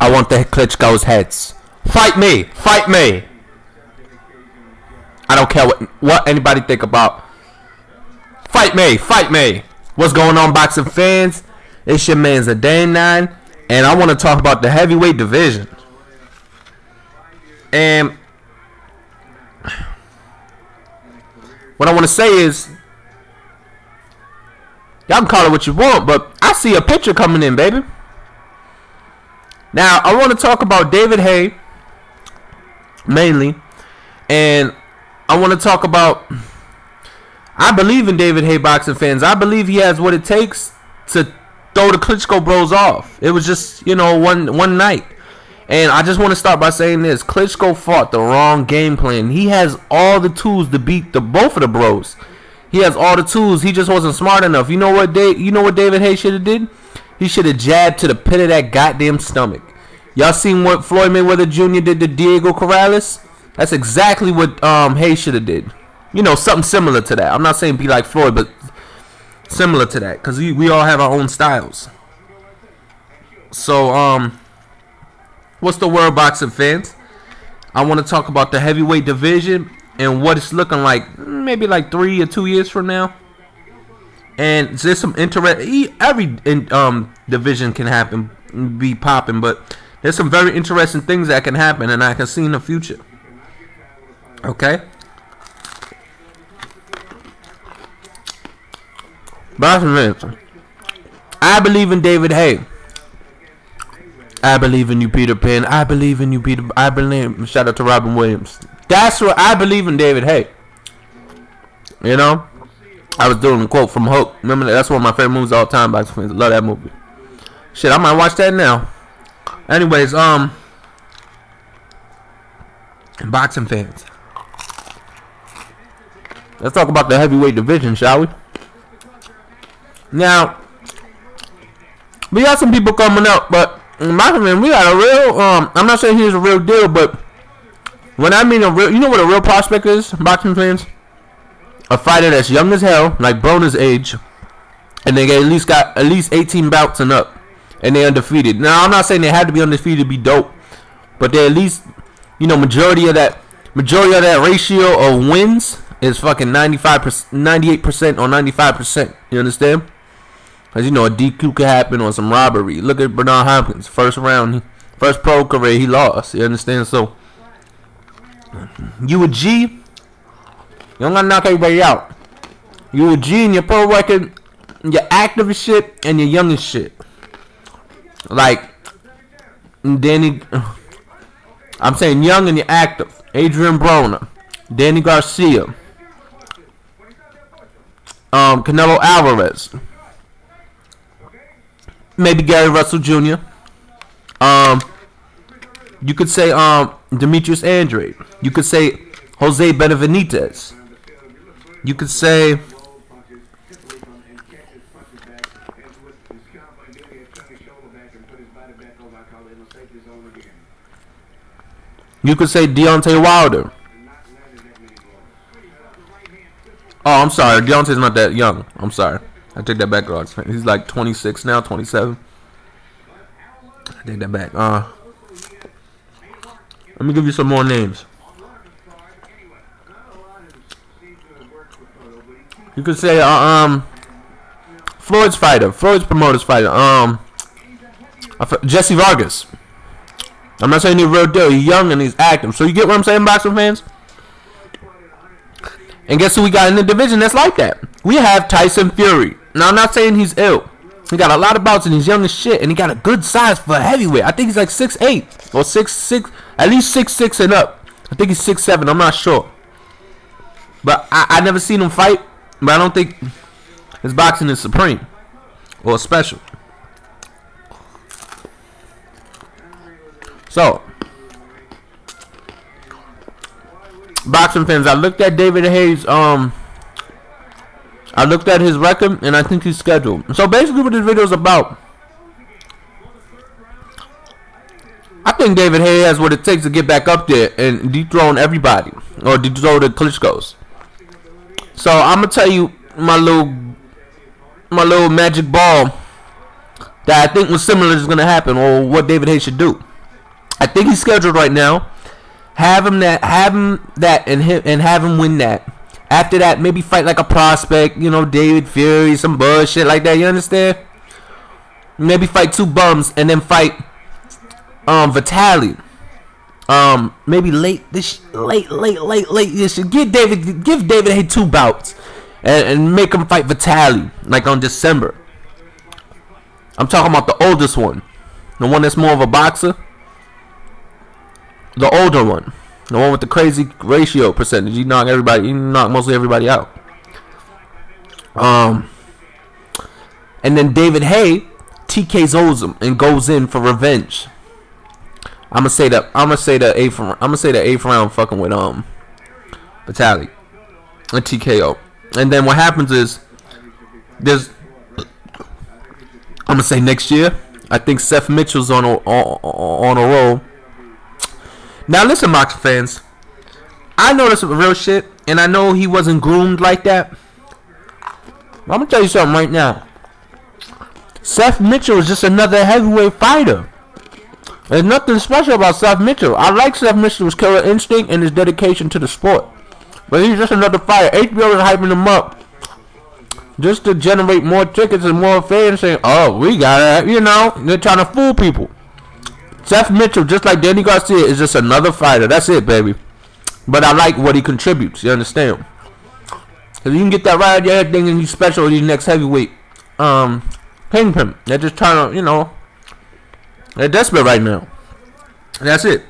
I want the Klitschko's heads. Fight me! Fight me! I don't care what anybody think about. Fight me! Fight me! What's going on, boxing fans? It's your man Zidane9, and I want to talk about the heavyweight division. And what I want to say is, y'all can call it what you want, but I see a picture coming in, baby. Now, I want to talk about David Haye, mainly, and I want to talk about, I believe in David Haye, boxing fans. I believe he has what it takes to throw the Klitschko bros off. It was just, you know, one night. And I just want to start by saying this. Klitschko fought the wrong game plan. He has all the tools to beat both of the bros. He has all the tools. He just wasn't smart enough. You know what David Haye should have did? He should have jabbed to the pit of that goddamn stomach. Y'all seen what Floyd Mayweather Jr. did to Diego Corrales? That's exactly what Haye should have did. You know, something similar to that. I'm not saying be like Floyd, but similar to that, because we all have our own styles. So, what's the word, boxing fans? I want to talk about the heavyweight division and what it's looking like maybe like 3 or 2 years from now. And there's some every division can happen, be popping, but there's some very interesting things that can happen and I can see in the future. Okay? Boxing fans, I believe in David Haye. I believe in you, Peter Pan. I believe in you, Peter. I believe. Shout out to Robin Williams. That's what I believe in, David Haye. You know, I was doing a quote from Hope. Remember, that's one of my favorite movies of all time. Boxing fans, love that movie. Shit, I might watch that now. Anyways, boxing fans, let's talk about the heavyweight division, shall we? Now, we got some people coming up, but boxing fans, we got a real. I'm not saying he's a real deal, but when I mean a real, you know what a real prospect is, boxing fans? A fighter that's young as hell, like Broner's age, and they got at least 18 bouts and up, and they're undefeated. Now, I'm not saying they have to be undefeated to be dope, but they at least, you know, majority of that ratio of wins is fucking 95%, 98% or 95%. You understand? Because, you know, a DQ could happen on some robbery. Look at Bernard Hopkins. First round, first pro career, he lost. You understand? So, you a G, you don't gotta knock everybody out. You a G in your pro record, you're active as shit, and you're young as shit. Like, Danny, I'm saying young and you're active. Adrian Broner, Danny Garcia, Canelo Alvarez, maybe Gary Russell Jr. You could say Demetrius Andrade. You could say Jose Benavidez. You could say Deontay Wilder. Oh, I'm sorry. Deontay's not that young. I'm sorry. I take that back. He's like 26 now, 27. I take that back. Let me give you some more names. You could say Floyd's promoter's fighter. Jesse Vargas. I'm not saying he's a real deal. He's young and he's active. So you get what I'm saying, boxing fans? And guess who we got in the division that's like that? We have Tyson Fury. Now, I'm not saying he's ill. He got a lot of bouts and he's young as shit. And he got a good size for a heavyweight. I think he's like 6'8". Or 6'6". At least 6'6" and up. I think he's 6'7". I'm not sure. But I never seen him fight. But I don't think his boxing is supreme. Or special. So, boxing fans, I looked at David Haye's I looked at his record and I think he's scheduled. So basically what this video is about, I think David Haye has what it takes to get back up there and dethrone everybody, or dethrone the Klitschko's. So I'm gonna tell you my little magic ball that I think was similar is gonna happen, or what David Haye should do. I think he's scheduled right now. Have him that, and have him win that. After that, maybe fight like a prospect, you know, David Fury, some bullshit like that. You understand? Maybe fight 2 bums and then fight Vitaly. Maybe late this year. Give David Haye 2 bouts and make him fight Vitaly like on December. I'm talking about the oldest one, the one that's more of a boxer. The older one, the one with the crazy ratio percentage. He knock mostly everybody out. And then David Haye TKOs him and goes in for revenge. I'm gonna say the 8th round fucking with Vitaly, a TKO. And then what happens is I'm gonna say next year. I think Seth Mitchell's on a roll. Now listen, boxing fans, I know this is real shit, and I know he wasn't groomed like that. I'm gonna tell you something right now. Seth Mitchell is just another heavyweight fighter. There's nothing special about Seth Mitchell. I like Seth Mitchell's killer instinct and his dedication to the sport, but he's just another fighter. HBO is hyping him up just to generate more tickets and more fans saying, "Oh, we got it." You know, they're trying to fool people. Seth Mitchell, just like Danny Garcia, is just another fighter. That's it, baby. But I like what he contributes. You understand? Because you can get that right out of your head thinking he's special with these next heavyweight kingpin. They're just trying to, you know, they're desperate right now. That's it.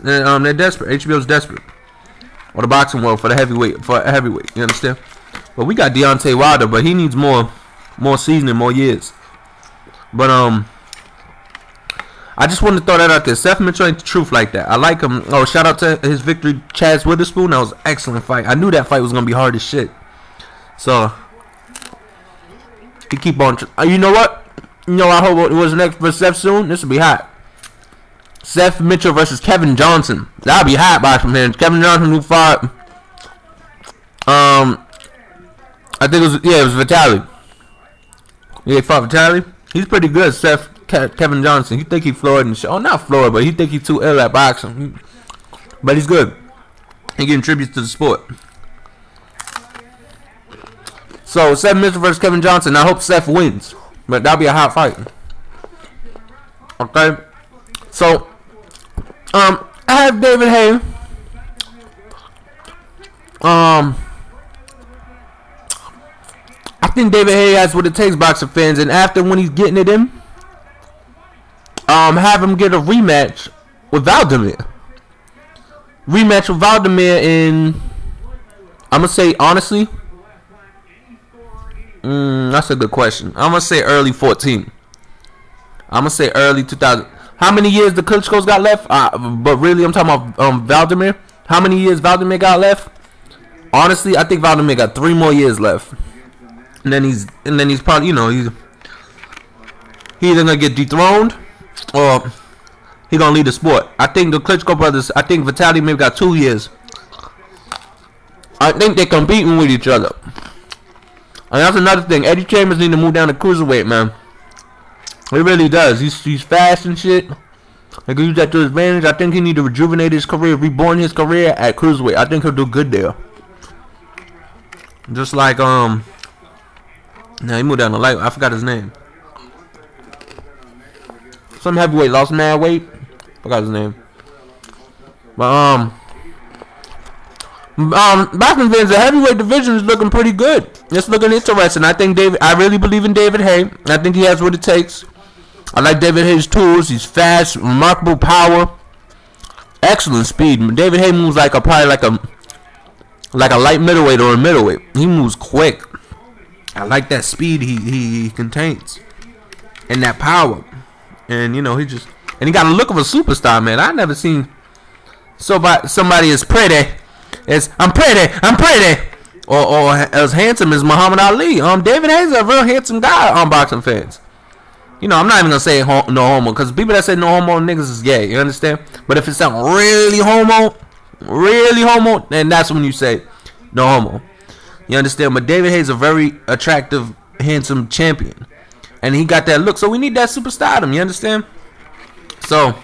They're desperate. HBO's desperate. Or the boxing world for a heavyweight. You understand? But we got Deontay Wilder, but he needs more seasoning, more years. But I just wanted to throw that out there. Seth Mitchell ain't the truth like that. I like him. Oh, shout out to his victory, Chaz Witherspoon. That was an excellent fight. I knew that fight was gonna be hard as shit. So he keep on. You know what? You know, I hope it was next for Seth soon. This will be hot. Seth Mitchell versus Kevin Johnson. That'll be hot, boxing fans. Kevin Johnson who fought. I think it was Vitaly. Yeah, he fought Vitaly. He's pretty good, Kevin Johnson. He think he Floyd and shit. Oh, not Floyd, but he think he too ill at boxing. But he's good. He contributes to the sport. So Seth Mitchell versus Kevin Johnson. I hope Seth wins, but that'll be a hot fight. Okay. So I have David Haye. I think David Haye has what it takes, boxing fans, and after when he's getting it in, have him get a rematch with Vladimir. Rematch with Vladimir in, I'm gonna say honestly, that's a good question. I'm gonna say early 14. I'm gonna say early 2000. How many years the Klitschko's got left? But really, I'm talking about Vladimir. How many years Vladimir got left? Honestly, I think Vladimir got 3 more years left. And then he's probably, you know, he's either gonna get dethroned or he gonna lead the sport. I think the Klitschko brothers, I think Vitaly maybe got 2 years. I think they're competing with each other. And that's another thing. Eddie Chambers need to move down to cruiserweight, man. He really does. He's fast and shit. He can use that to his advantage. I think he need to rejuvenate his career, reborn his career at cruiserweight. I think he'll do good there. Just like now he moved down to light. I forgot his name. Some heavyweight lost mad weight. Forgot his name. But boxing fans, the heavyweight division is looking pretty good. It's looking interesting. I really believe in David Haye. I think he has what it takes. I like David Haye's tools. He's fast, remarkable power, excellent speed. David Haye moves like a light middleweight or a middleweight. He moves quick. I like that speed he contains and that power. And you know, he got a look of a superstar, man. I never seen somebody as pretty as I'm pretty, or as handsome as Muhammad Ali. David Haye's a real handsome guy. Boxing fans. You know, I'm not even gonna say no homo, because people that say no homo niggas is gay. You understand? But if it's something really homo, then that's when you say no homo. You understand? But David Haye's a very attractive, handsome champion, and he got that look. So we need that superstardom. You understand? So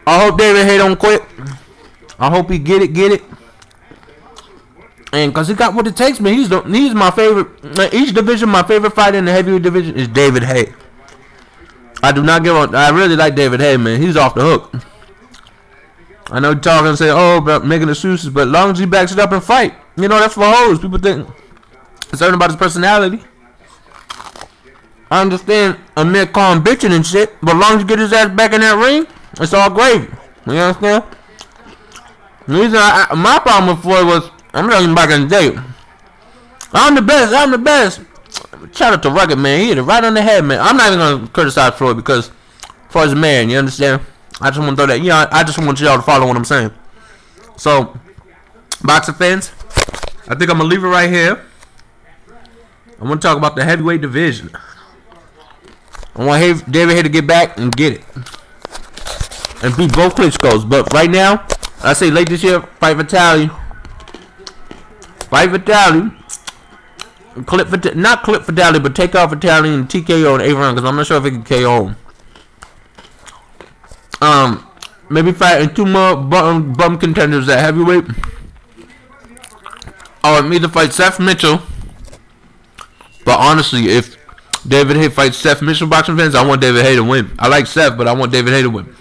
I hope David Haye don't quit. I hope he get it. And because he got what it takes, man. He's my favorite. Each division, my favorite fighter in the heavyweight division is David Haye. I do not give up. I really like David Haye, man. He's off the hook. I know you're talking and say, oh, about making excuses, but as long as he backs it up and fight, you know, that's for hoes. People think it's something about his personality. I understand Amir Khan bitching and shit, but as long as he get his ass back in that ring, it's all gravy. You understand? The reason my problem with Floyd was, I'm talking back in the day. I'm the best. Shout out to Rugged, man. He hit it right on the head, man. I'm not even gonna criticize Floyd because Floyd's a man. You understand? I just want to throw that. Yeah, I just want y'all to follow what I'm saying. So, boxing fans, I think I'm gonna leave it right here. I want to talk about the heavyweight division. I want David Haye to get back and get it and beat both Klitschko's. But right now, I say late this year, fight Vitaly. Not clip Vitaly, but take out Vitaly and TKO and Avon, because I'm not sure if he can KO him. Maybe fighting 2 more bum contenders at heavyweight. Or either fight Seth Mitchell. But honestly, if David Haye fights Seth Mitchell, boxing fans, I want David Haye to win. I like Seth, but I want David Haye to win.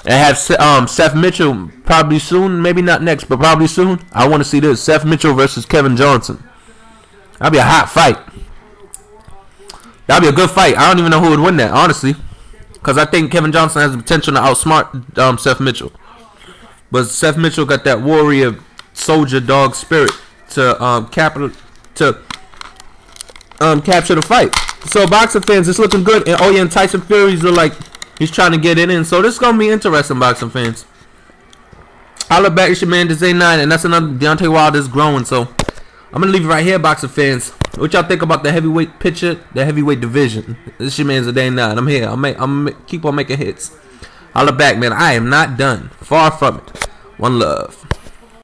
And have Seth Mitchell probably soon, maybe not next, but probably soon. I want to see this: Seth Mitchell versus Kevin Johnson. That'd be a hot fight. That'd be a good fight. I don't even know who would win that, honestly, because I think Kevin Johnson has the potential to outsmart Seth Mitchell. But Seth Mitchell got that warrior, soldier, dog spirit to capture the fight. So boxing fans, it's looking good. And oh yeah, and Tyson Fury's like he's trying to get it in. So this is gonna be interesting, boxing fans. Holla back, it's your man Zay9, and that's another Deontay Wilder's growing. So I'm gonna leave it right here, boxing fans. What y'all think about the heavyweight picture, the heavyweight division? This is your man Zay9. I'm here. I'm keep on making hits. Holla back, man. I am not done. Far from it. One love.